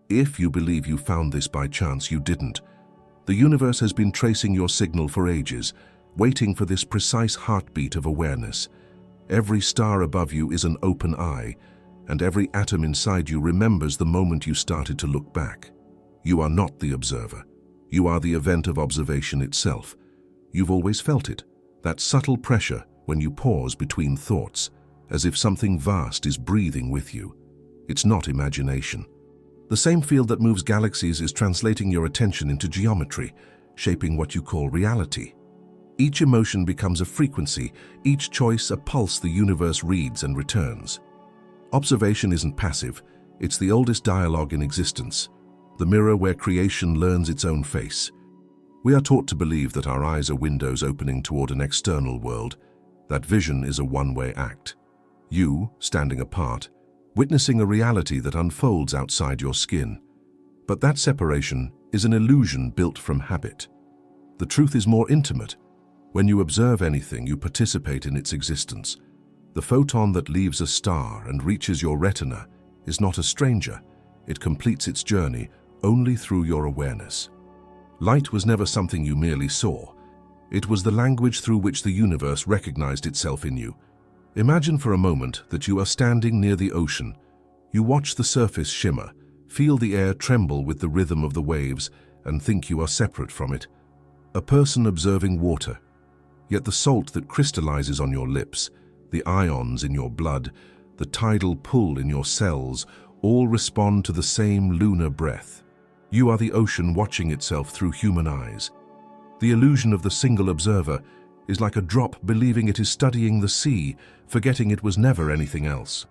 If you believe you found this by chance, you didn't. The universe has been tracing your signal for ages, waiting for this precise heartbeat of awareness. Every star above you is an open eye, and every atom inside you remembers the moment you started to look back. You are not the observer. You are the event of observation itself. You've always felt it, that subtle pressure when you pause between thoughts, as if something vast is breathing with you. It's not imagination. The same field that moves galaxies is translating your attention into geometry, shaping what you call reality. Each emotion becomes a frequency, each choice a pulse the universe reads and returns. Observation isn't passive, it's the oldest dialogue in existence, the mirror where creation learns its own face. We are taught to believe that our eyes are windows opening toward an external world, that vision is a one-way act. You, standing apart, witnessing a reality that unfolds outside your skin. But that separation is an illusion built from habit. The truth is more intimate. When you observe anything, you participate in its existence. The photon that leaves a star and reaches your retina is not a stranger. It completes its journey only through your awareness. Light was never something you merely saw. It was the language through which the universe recognized itself in you. Imagine for a moment that you are standing near the ocean. You watch the surface shimmer, feel the air tremble with the rhythm of the waves, and think you are separate from it. A person observing water. Yet the salt that crystallizes on your lips, the ions in your blood, the tidal pull in your cells, all respond to the same lunar breath. You are the ocean watching itself through human eyes. The illusion of the single observer is like a drop believing it is studying the sea, forgetting it was never anything else.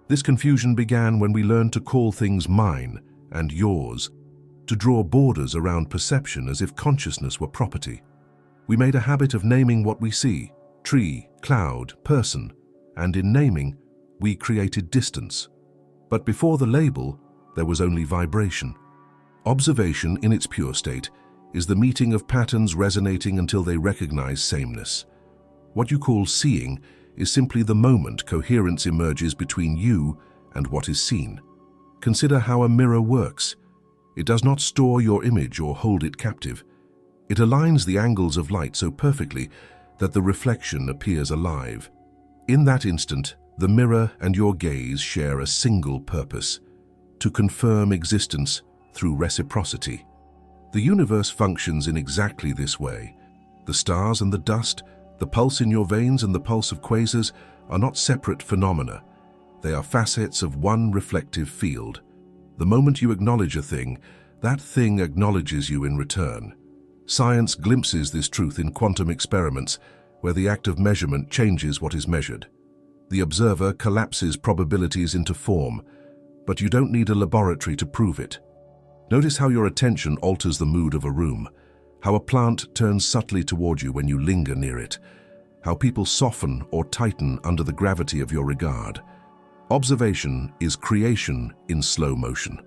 This confusion began when we learned to call things mine and yours, to draw borders around perception as if consciousness were property. We made a habit of naming what we see, tree, cloud, person, and in naming, we created distance. But before the label, there was only vibration. Observation, in its pure state, is the meeting of patterns resonating until they recognize sameness. What you call seeing is simply the moment coherence emerges between you and what is seen. Consider how a mirror works. It does not store your image or hold it captive. It aligns the angles of light so perfectly that the reflection appears alive. In that instant, the mirror and your gaze share a single purpose: to confirm existence through reciprocity. The universe functions in exactly this way. The stars and the dust, the pulse in your veins and the pulse of quasars are not separate phenomena. They are facets of one reflective field. The moment you acknowledge a thing, that thing acknowledges you in return. Science glimpses this truth in quantum experiments, where the act of measurement changes what is measured. The observer collapses probabilities into form, but you don't need a laboratory to prove it. Notice how your attention alters the mood of a room, how a plant turns subtly toward you when you linger near it, how people soften or tighten under the gravity of your regard. Observation is creation in slow motion.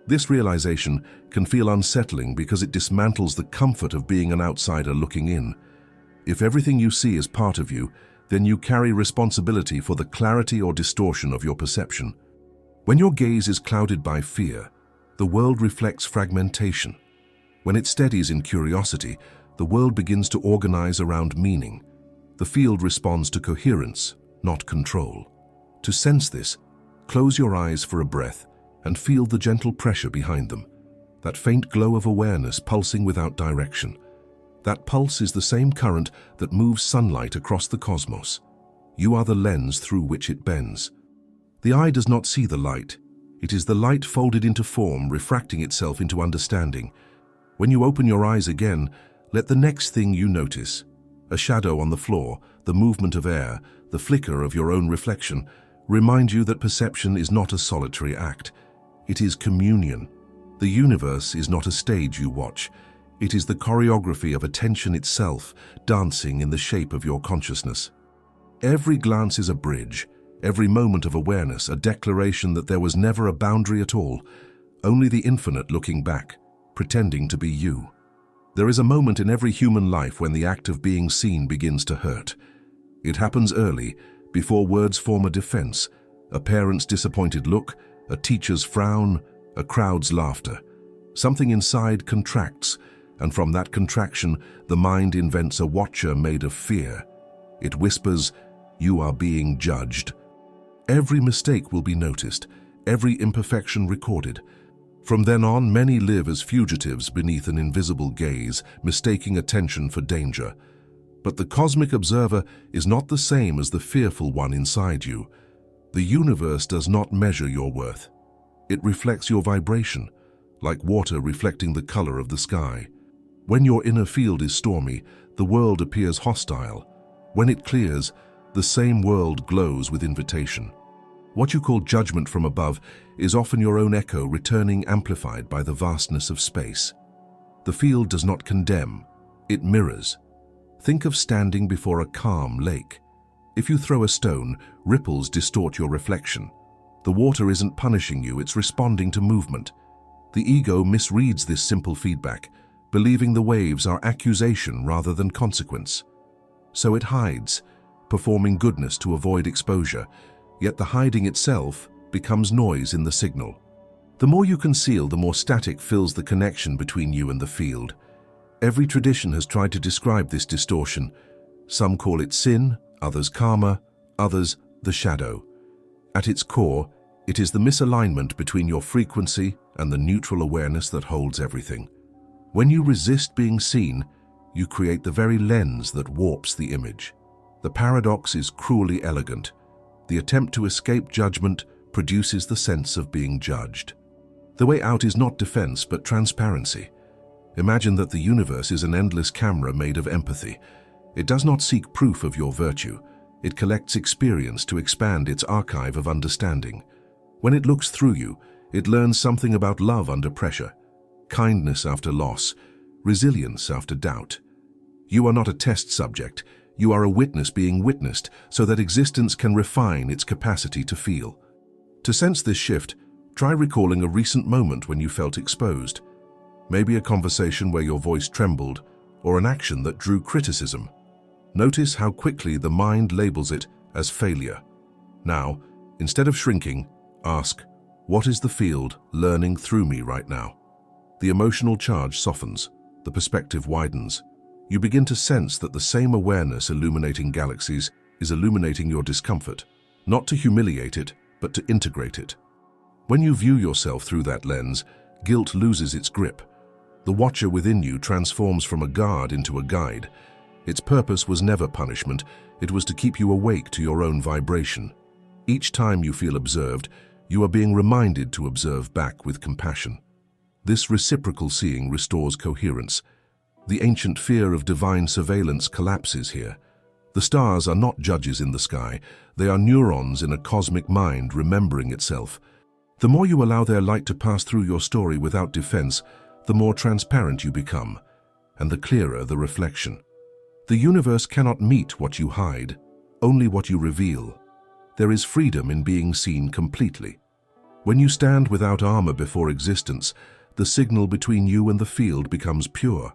This realization can feel unsettling because it dismantles the comfort of being an outsider looking in. If everything you see is part of you, then you carry responsibility for the clarity or distortion of your perception. When your gaze is clouded by fear, the world reflects fragmentation. When it steadies in curiosity, the world begins to organize around meaning. The field responds to coherence, not control. To sense this, close your eyes for a breath and feel the gentle pressure behind them, that faint glow of awareness pulsing without direction. That pulse is the same current that moves sunlight across the cosmos. You are the lens through which it bends. The eye does not see the light. It is the light folded into form, refracting itself into understanding. When you open your eyes again, let the next thing you notice, a shadow on the floor, the movement of air, the flicker of your own reflection, remind you that perception is not a solitary act. It is communion. The universe is not a stage you watch. It is the choreography of attention itself, dancing in the shape of your consciousness. Every glance is a bridge, every moment of awareness a declaration that there was never a boundary at all, only the infinite looking back, pretending to be you. There is a moment in every human life when the act of being seen begins to hurt. It happens early, before words form a defense, a parent's disappointed look, a teacher's frown, a crowd's laughter. Something inside contracts, and from that contraction, the mind invents a watcher made of fear. It whispers, "You are being judged." Every mistake will be noticed, every imperfection recorded. From then on, many live as fugitives beneath an invisible gaze, mistaking attention for danger. But the cosmic observer is not the same as the fearful one inside you. The universe does not measure your worth. It reflects your vibration, like water reflecting the color of the sky. When your inner field is stormy, the world appears hostile. When it clears, the same world glows with invitation. What you call judgment from above is often your own echo returning amplified by the vastness of space. The field does not condemn, it mirrors. Think of standing before a calm lake. If you throw a stone, ripples distort your reflection. The water isn't punishing you, it's responding to movement. The ego misreads this simple feedback, believing the waves are accusation rather than consequence. So it hides, performing goodness to avoid exposure, yet the hiding itself becomes noise in the signal. The more you conceal, the more static fills the connection between you and the field. Every tradition has tried to describe this distortion. Some call it sin, others karma, others the shadow. At its core, it is the misalignment between your frequency and the neutral awareness that holds everything. When you resist being seen, you create the very lens that warps the image. The paradox is cruelly elegant. The attempt to escape judgment produces the sense of being judged. The way out is not defense, but transparency. Imagine that the universe is an endless camera made of empathy. It does not seek proof of your virtue. It collects experience to expand its archive of understanding. When it looks through you, it learns something about love under pressure, kindness after loss, resilience after doubt. You are not a test subject. You are a witness being witnessed, so that existence can refine its capacity to feel. To sense this shift, try recalling a recent moment when you felt exposed. Maybe a conversation where your voice trembled, or an action that drew criticism. Notice how quickly the mind labels it as failure. Now, instead of shrinking, ask, what is the field learning through me right now? The emotional charge softens, the perspective widens. You begin to sense that the same awareness illuminating galaxies is illuminating your discomfort, not to humiliate it, but to integrate it. When you view yourself through that lens, guilt loses its grip. The watcher within you transforms from a guard into a guide. Its purpose was never punishment, it was to keep you awake to your own vibration. Each time you feel observed, you are being reminded to observe back with compassion. This reciprocal seeing restores coherence. The ancient fear of divine surveillance collapses here. The stars are not judges in the sky, they are neurons in a cosmic mind remembering itself. The more you allow their light to pass through your story without defense, the more transparent you become, and the clearer the reflection. The universe cannot meet what you hide, only what you reveal. There is freedom in being seen completely. When you stand without armor before existence, the signal between you and the field becomes pure.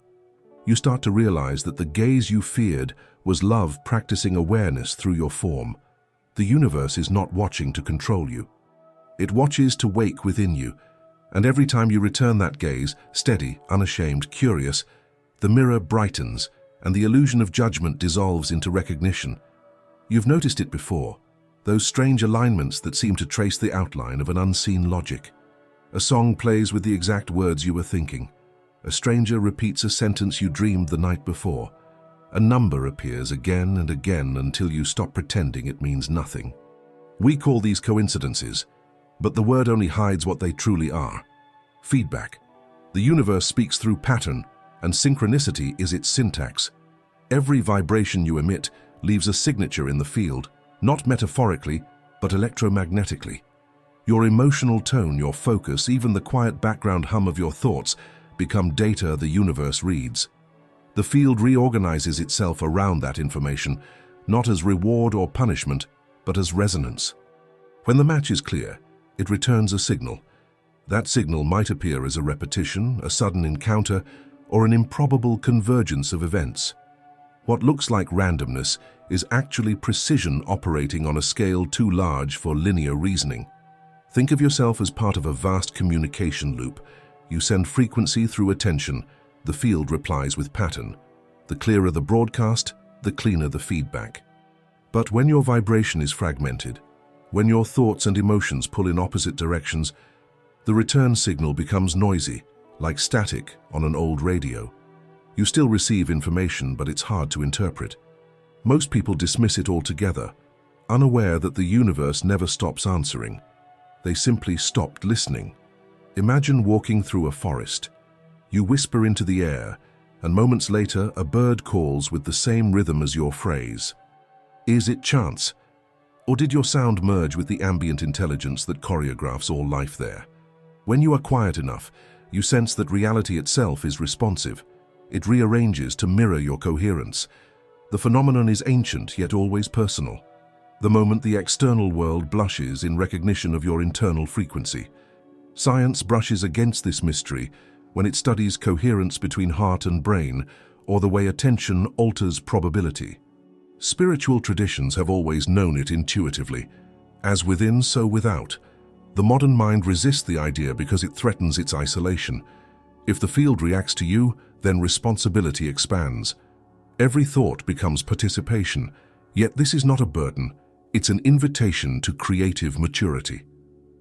You start to realize that the gaze you feared was love practicing awareness through your form. The universe is not watching to control you. It watches to wake within you, and every time you return that gaze, steady, unashamed, curious, the mirror brightens and the illusion of judgment dissolves into recognition. You've noticed it before, those strange alignments that seem to trace the outline of an unseen logic. A song plays with the exact words you were thinking. A stranger repeats a sentence you dreamed the night before. A number appears again and again until you stop pretending it means nothing. We call these coincidences, but the word only hides what they truly are. Feedback. The universe speaks through pattern, and synchronicity is its syntax. Every vibration you emit leaves a signature in the field, not metaphorically, but electromagnetically. Your emotional tone, your focus, even the quiet background hum of your thoughts become data the universe reads. The field reorganizes itself around that information, not as reward or punishment, but as resonance. When the match is clear, it returns a signal. That signal might appear as a repetition, a sudden encounter, or an improbable convergence of events. What looks like randomness is actually precision operating on a scale too large for linear reasoning. Think of yourself as part of a vast communication loop. You send frequency through attention, the field replies with pattern. The clearer the broadcast, the cleaner the feedback. But when your vibration is fragmented, when your thoughts and emotions pull in opposite directions, the return signal becomes noisy, like static on an old radio. You still receive information, but it's hard to interpret. Most people dismiss it altogether, unaware that the universe never stops answering. They simply stopped listening. Imagine walking through a forest. You whisper into the air, and moments later a bird calls with the same rhythm as your phrase. Is it chance? Or did your sound merge with the ambient intelligence that choreographs all life there? When you are quiet enough, you sense that reality itself is responsive. It rearranges to mirror your coherence. The phenomenon is ancient yet always personal. The moment the external world blushes in recognition of your internal frequency. Science brushes against this mystery when it studies coherence between heart and brain, or the way attention alters probability. Spiritual traditions have always known it intuitively. As within, so without. The modern mind resists the idea because it threatens its isolation. If the field reacts to you, then responsibility expands. Every thought becomes participation, yet this is not a burden. It's an invitation to creative maturity.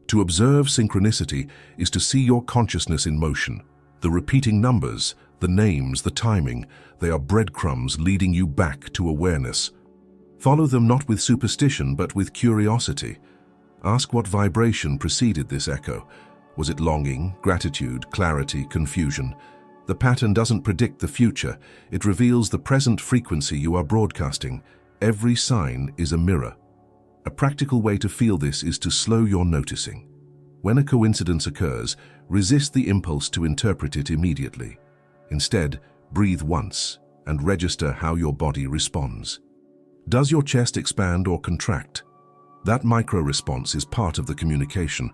To observe synchronicity is to see your consciousness in motion. The repeating numbers, the names, the timing, they are breadcrumbs leading you back to awareness. Follow them not with superstition, but with curiosity. Ask what vibration preceded this echo. Was it longing, gratitude, clarity, confusion? The pattern doesn't predict the future. It reveals the present frequency you are broadcasting. Every sign is a mirror. A practical way to feel this is to slow your noticing. When a coincidence occurs, resist the impulse to interpret it immediately. Instead, breathe once and register how your body responds. Does your chest expand or contract? That micro-response is part of the communication.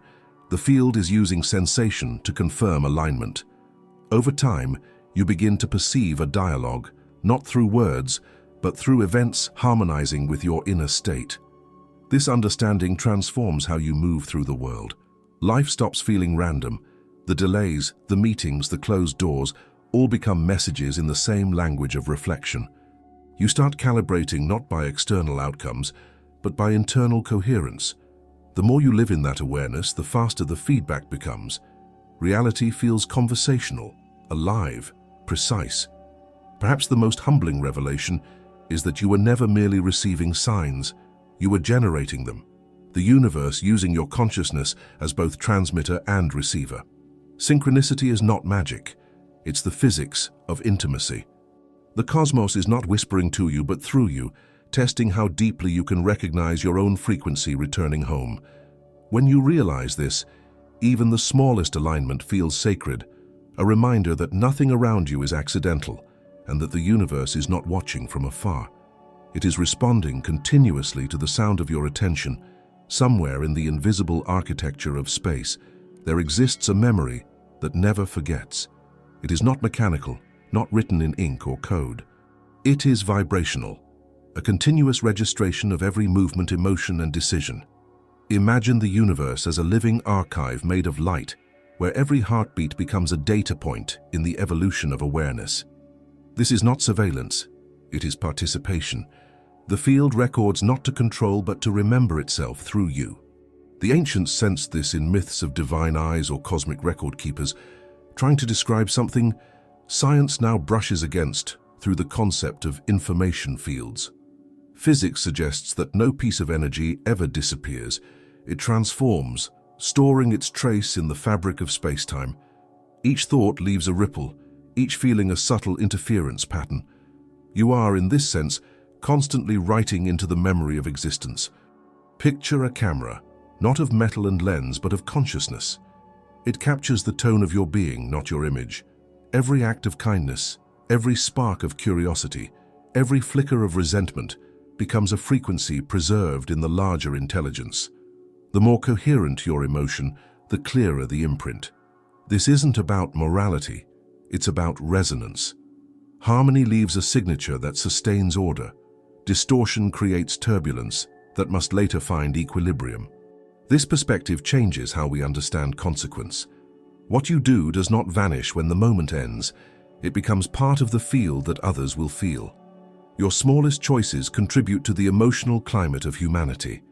The field is using sensation to confirm alignment. Over time, you begin to perceive a dialogue, not through words, but through events harmonizing with your inner state. This understanding transforms how you move through the world. Life stops feeling random. The delays, the meetings, the closed doors, all become messages in the same language of reflection. You start calibrating not by external outcomes, but by internal coherence. The more you live in that awareness, the faster the feedback becomes. Reality feels conversational, alive, precise. Perhaps the most humbling revelation is that you were never merely receiving signs. You were generating them, the universe using your consciousness as both transmitter and receiver. Synchronicity is not magic. It's the physics of intimacy. The cosmos is not whispering to you but through you, testing how deeply you can recognize your own frequency returning home. When you realize this, even the smallest alignment feels sacred, a reminder that nothing around you is accidental and that the universe is not watching from afar. It is responding continuously to the sound of your attention. Somewhere in the invisible architecture of space, there exists a memory that never forgets. It is not mechanical, not written in ink or code. It is vibrational, a continuous registration of every movement, emotion, and decision. Imagine the universe as a living archive made of light, where every heartbeat becomes a data point in the evolution of awareness. This is not surveillance, it is participation. The field records not to control but to remember itself through you. The ancients sensed this in myths of divine eyes or cosmic record keepers, trying to describe something science now brushes against through the concept of information fields. Physics suggests that no piece of energy ever disappears. It transforms, storing its trace in the fabric of space-time. Each thought leaves a ripple, each feeling a subtle interference pattern. You are, in this sense, constantly writing into the memory of existence. Picture a camera, not of metal and lens, but of consciousness. It captures the tone of your being, not your image. Every act of kindness, every spark of curiosity, every flicker of resentment becomes a frequency preserved in the larger intelligence. The more coherent your emotion, the clearer the imprint. This isn't about morality, it's about resonance. Harmony leaves a signature that sustains order. Distortion creates turbulence that must later find equilibrium. This perspective changes how we understand consequence. What you do does not vanish when the moment ends. It becomes part of the field that others will feel. Your smallest choices contribute to the emotional climate of humanity.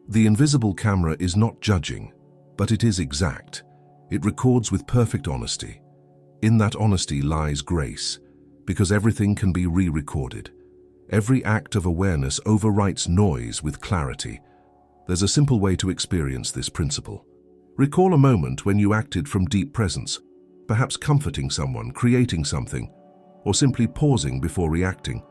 The invisible camera is not judging, but it is exact. It records with perfect honesty. In that honesty lies grace, because everything can be re-recorded. Every act of awareness overwrites noise with clarity. There's a simple way to experience this principle. Recall a moment when you acted from deep presence, perhaps comforting someone, creating something, or simply pausing before reacting.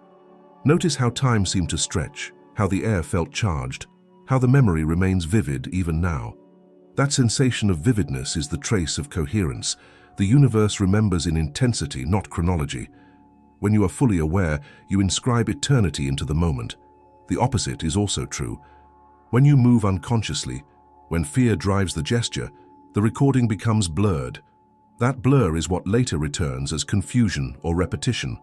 Notice how time seemed to stretch, how the air felt charged, how the memory remains vivid even now. That sensation of vividness is the trace of coherence. The universe remembers in intensity, not chronology. When you are fully aware, you inscribe eternity into the moment. The opposite is also true. When you move unconsciously, when fear drives the gesture, the recording becomes blurred. That blur is what later returns as confusion or repetition.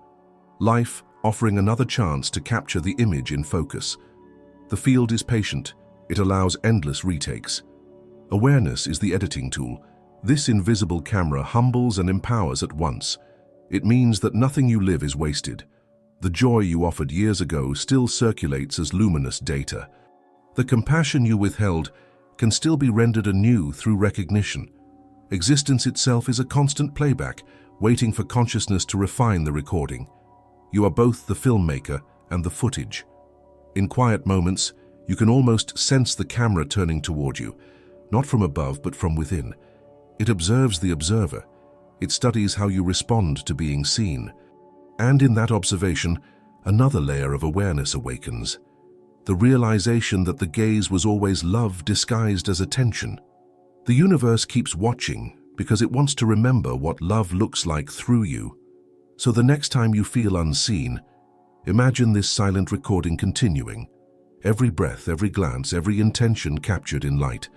Life offering another chance to capture the image in focus. The field is patient. It allows endless retakes. Awareness is the editing tool. This invisible camera humbles and empowers at once. It means that nothing you live is wasted. The joy you offered years ago still circulates as luminous data. The compassion you withheld can still be rendered anew through recognition. Existence itself is a constant playback, waiting for consciousness to refine the recording. You are both the filmmaker and the footage. In quiet moments, you can almost sense the camera turning toward you, not from above but from within. It observes the observer. It studies how you respond to being seen. And in that observation, another layer of awareness awakens. The realization that the gaze was always love disguised as attention. The universe keeps watching because it wants to remember what love looks like through you. So the next time you feel unseen, imagine this silent recording continuing. Every breath, every glance, every intention captured in light.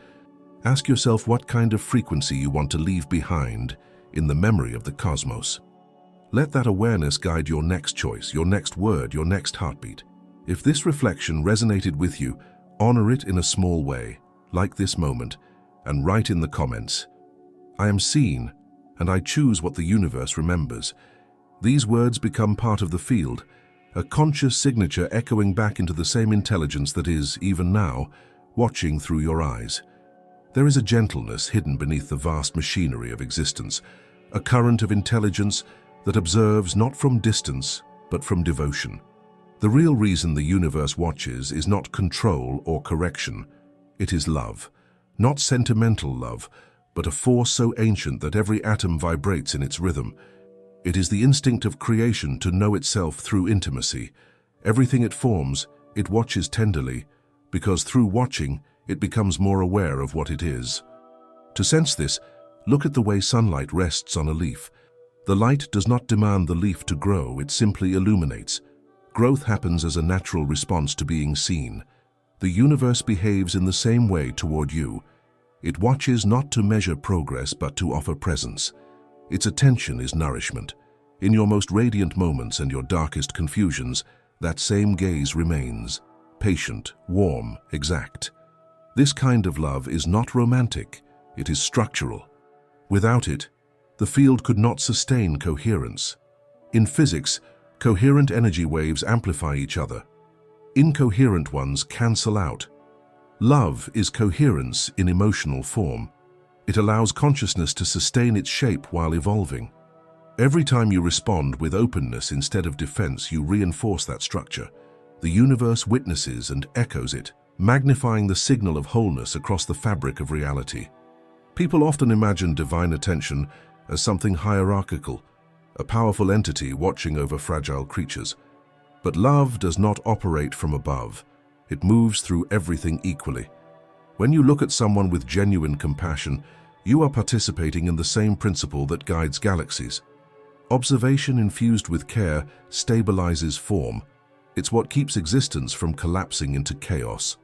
Ask yourself what kind of frequency you want to leave behind in the memory of the cosmos. Let that awareness guide your next choice, your next word, your next heartbeat. If this reflection resonated with you, honor it in a small way, like this moment, and write in the comments, "I am seen, and I choose what the universe remembers." These words become part of the field, a conscious signature echoing back into the same intelligence that is, even now, watching through your eyes. There is a gentleness hidden beneath the vast machinery of existence, a current of intelligence that observes not from distance, but from devotion. The real reason the universe watches is not control or correction. It is love. Not sentimental love, but a force so ancient that every atom vibrates in its rhythm. It is the instinct of creation to know itself through intimacy. Everything it forms, it watches tenderly, because through watching, it becomes more aware of what it is. To sense this, look at the way sunlight rests on a leaf. The light does not demand the leaf to grow, it simply illuminates. Growth happens as a natural response to being seen. The universe behaves in the same way toward you. It watches not to measure progress, but to offer presence. Its attention is nourishment. In your most radiant moments and your darkest confusions, that same gaze remains. Patient, warm, exact. This kind of love is not romantic, it is structural. Without it, the field could not sustain coherence. In physics, coherent energy waves amplify each other. Incoherent ones cancel out. Love is coherence in emotional form. It allows consciousness to sustain its shape while evolving. Every time you respond with openness instead of defense, you reinforce that structure. The universe witnesses and echoes it, magnifying the signal of wholeness across the fabric of reality. People often imagine divine attention as something hierarchical, a powerful entity watching over fragile creatures. But love does not operate from above. It moves through everything equally. When you look at someone with genuine compassion, you are participating in the same principle that guides galaxies. Observation infused with care stabilizes form. It's what keeps existence from collapsing into chaos.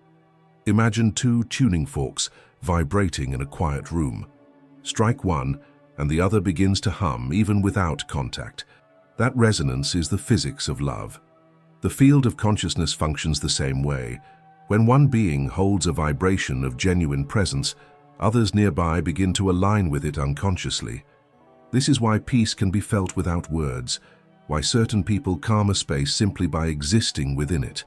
Imagine two tuning forks vibrating in a quiet room. Strike one, and the other begins to hum even without contact. That resonance is the physics of love. The field of consciousness functions the same way. When one being holds a vibration of genuine presence, others nearby begin to align with it unconsciously. This is why peace can be felt without words, why certain people calm a space simply by existing within it.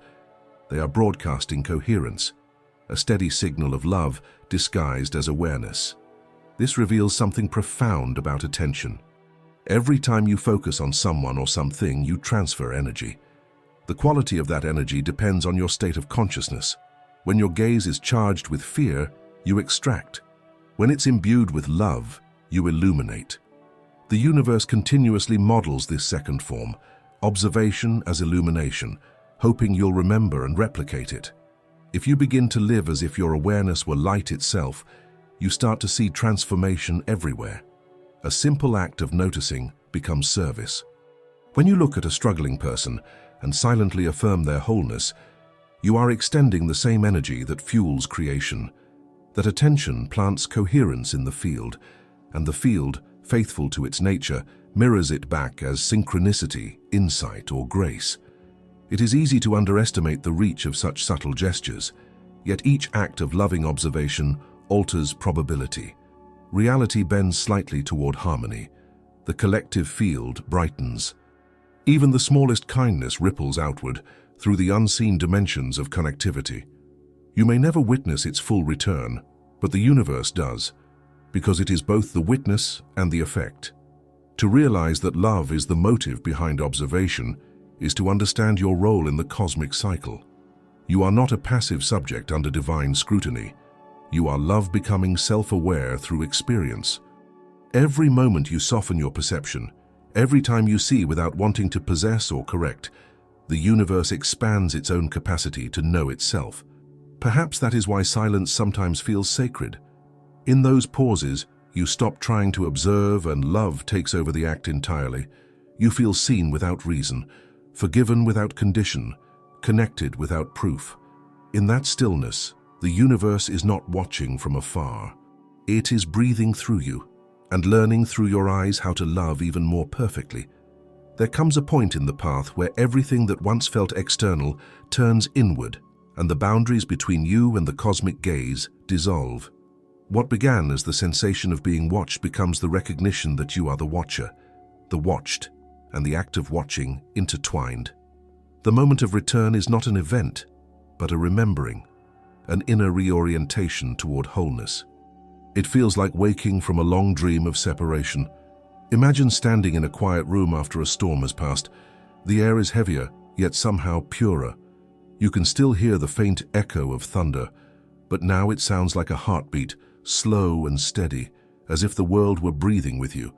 They are broadcasting coherence, a steady signal of love disguised as awareness. This reveals something profound about attention. Every time you focus on someone or something, you transfer energy. The quality of that energy depends on your state of consciousness. When your gaze is charged with fear, you extract. When it's imbued with love, you illuminate. The universe continuously models this second form, observation as illumination, hoping you'll remember and replicate it. If you begin to live as if your awareness were light itself, you start to see transformation everywhere. A simple act of noticing becomes service. When you look at a struggling person and silently affirm their wholeness, you are extending the same energy that fuels creation. That attention plants coherence in the field, and the field, faithful to its nature, mirrors it back as synchronicity, insight, or grace. It is easy to underestimate the reach of such subtle gestures, yet each act of loving observation alters probability. Reality bends slightly toward harmony. The collective field brightens. Even the smallest kindness ripples outward through the unseen dimensions of connectivity. You may never witness its full return, but the universe does, because it is both the witness and the effect. To realize that love is the motive behind observation is to understand your role in the cosmic cycle. You are not a passive subject under divine scrutiny. You are love becoming self-aware through experience. Every moment you soften your perception, every time you see without wanting to possess or correct, the universe expands its own capacity to know itself. Perhaps that is why silence sometimes feels sacred. In those pauses, you stop trying to observe and love takes over the act entirely. You feel seen without reason, forgiven without condition, connected without proof. In that stillness, the universe is not watching from afar. It is breathing through you and learning through your eyes how to love even more perfectly. There comes a point in the path where everything that once felt external turns inward, and the boundaries between you and the cosmic gaze dissolve. What began as the sensation of being watched becomes the recognition that you are the watcher, the watched, and the act of watching intertwined. The moment of return is not an event, but a remembering, an inner reorientation toward wholeness. It feels like waking from a long dream of separation. Imagine standing in a quiet room after a storm has passed. The air is heavier, yet somehow purer. You can still hear the faint echo of thunder, but now it sounds like a heartbeat, slow and steady, as if the world were breathing with you.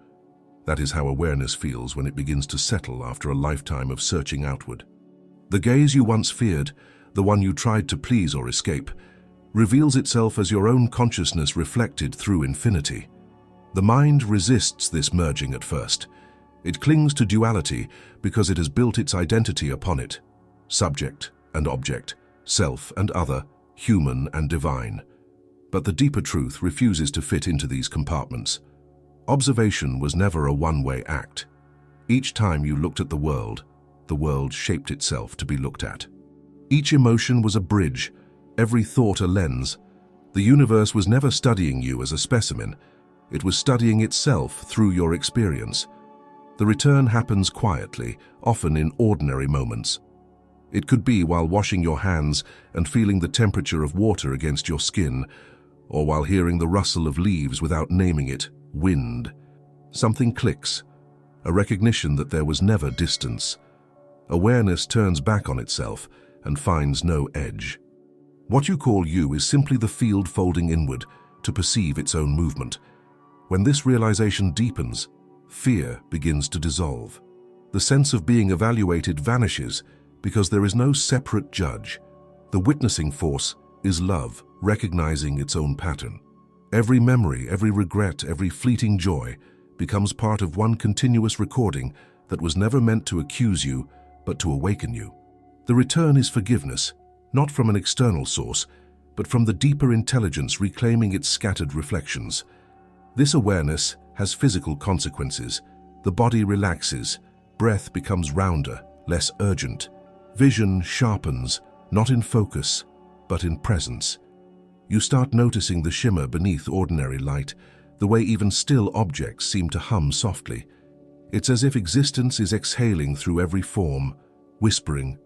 That is how awareness feels when it begins to settle after a lifetime of searching outward. The gaze you once feared, the one you tried to please or escape, reveals itself as your own consciousness reflected through infinity. The mind resists this merging at first. It clings to duality because it has built its identity upon it. Subject and object, self and other, human and divine. But the deeper truth refuses to fit into these compartments. Observation was never a one-way act. Each time you looked at the world shaped itself to be looked at. Each emotion was a bridge, every thought a lens. The universe was never studying you as a specimen. It was studying itself through your experience. The return happens quietly, often in ordinary moments. It could be while washing your hands and feeling the temperature of water against your skin, or while hearing the rustle of leaves without naming it, wind. Something clicks, a recognition that there was never distance. Awareness turns back on itself and finds no edge. What you call you is simply the field folding inward to perceive its own movement. When this realization deepens, fear begins to dissolve. The sense of being evaluated vanishes because there is no separate judge. The witnessing force is love, recognizing its own pattern. Every memory, every regret, every fleeting joy becomes part of one continuous recording that was never meant to accuse you, but to awaken you. The return is forgiveness, not from an external source, but from the deeper intelligence reclaiming its scattered reflections. This awareness has physical consequences. The body relaxes, breath becomes rounder, less urgent. Vision sharpens, not in focus, but in presence. You start noticing the shimmer beneath ordinary light, the way even still objects seem to hum softly. It's as if existence is exhaling through every form, whispering,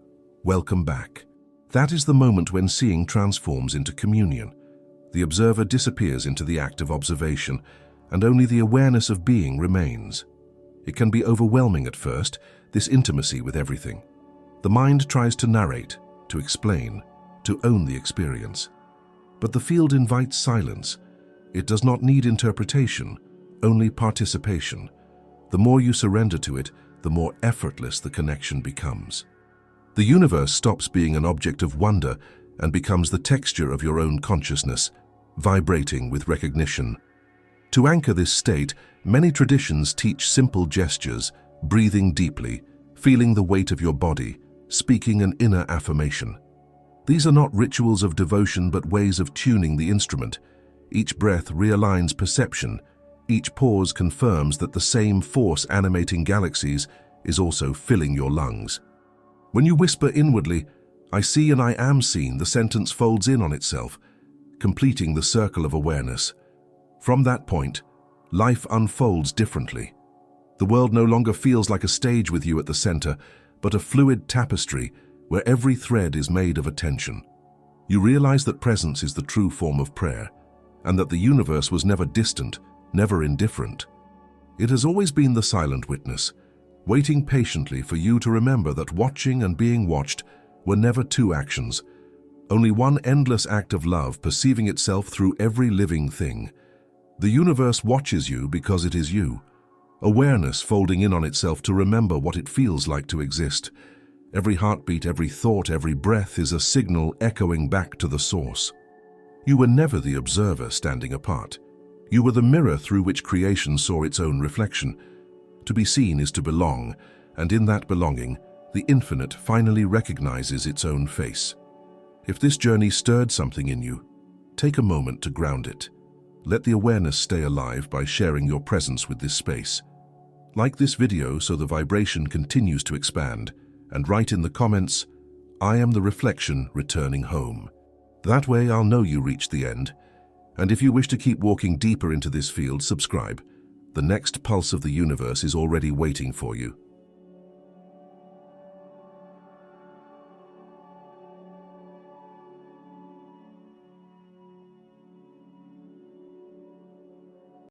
"Welcome back." That is the moment when seeing transforms into communion. The observer disappears into the act of observation, and only the awareness of being remains. It can be overwhelming at first, this intimacy with everything. The mind tries to narrate, to explain, to own the experience. But the field invites silence. It does not need interpretation, only participation. The more you surrender to it, the more effortless the connection becomes. The universe stops being an object of wonder and becomes the texture of your own consciousness, vibrating with recognition. To anchor this state, many traditions teach simple gestures, breathing deeply, feeling the weight of your body, speaking an inner affirmation. These are not rituals of devotion but ways of tuning the instrument. Each breath realigns perception. Each pause confirms that the same force animating galaxies is also filling your lungs. When you whisper inwardly, "I see and I am seen," the sentence folds in on itself, completing the circle of awareness. From that point, life unfolds differently. The world no longer feels like a stage with you at the center, but a fluid tapestry where every thread is made of attention. You realize that presence is the true form of prayer, and that the universe was never distant, never indifferent. It has always been the silent witness, waiting patiently for you to remember that watching and being watched were never two actions, only one endless act of love perceiving itself through every living thing. The universe watches you because it is you, awareness folding in on itself to remember what it feels like to exist. Every heartbeat, every thought, every breath is a signal echoing back to the source. You were never the observer standing apart. You were the mirror through which creation saw its own reflection. To be seen is to belong, and in that belonging, the infinite finally recognizes its own face. If this journey stirred something in you, take a moment to ground it. Let the awareness stay alive by sharing your presence with this space. Like this video so the vibration continues to expand, and write in the comments, "I am the reflection returning home." That way I'll know you reached the end. And if you wish to keep walking deeper into this field, subscribe. The next pulse of the universe is already waiting for you.